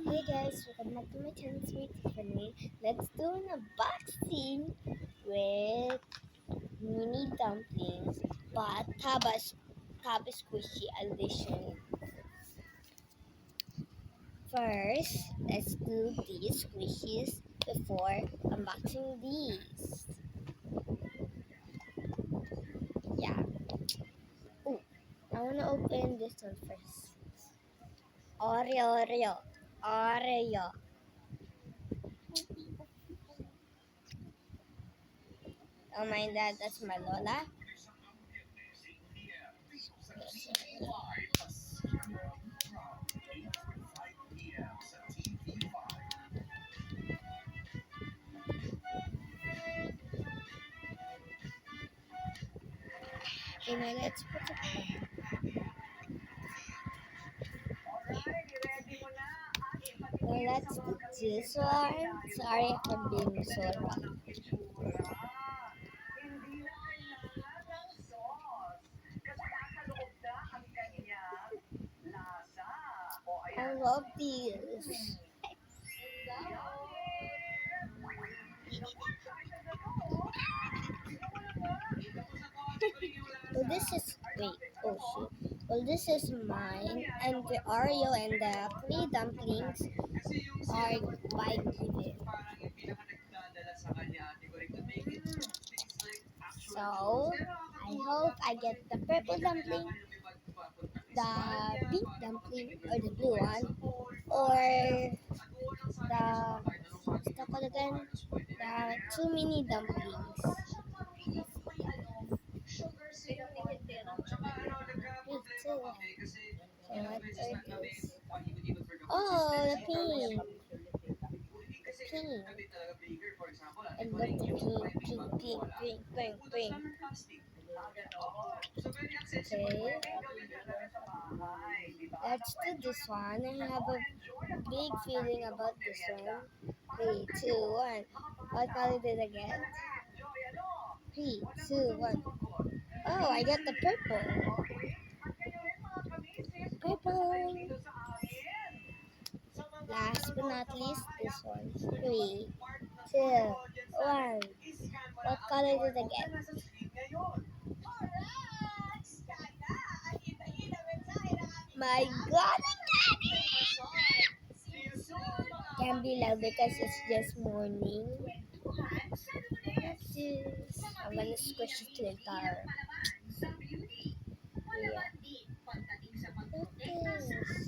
Hey guys, welcome back to my channel, Sweet Tiffany. Let's do an unboxing with mini dumplings, but Taba Squishy edition. First, let's do these squishies before unboxing these. Yeah. Ooh, I wanna open this one first. Oreo. Oh my god, that's my Lola. Okay, now let's put it back. Well, let's do this one. Sorry for being so rough. I love these. Well, this is wait. Oh shoot. Well, this is mine, and the Oreo and the clay dumplings are by Given. So I hope I get the purple dumpling, the pink dumpling, or the blue one, or the what's that called again? The two mini dumplings. Me too. So what are those? Oh, the pink. Pink. I love the pink. Okay. Let's do this one. I have a big feeling about this one. 3, 2, 1. What color did I get? 3, 2, 1. Oh, I got the purple. Purple. Last but not least, this one. 3, 2, 1. What color did I get? My God, can't be loud because it's just morning. What's this? I'm gonna squish it later. Yeah. What's this?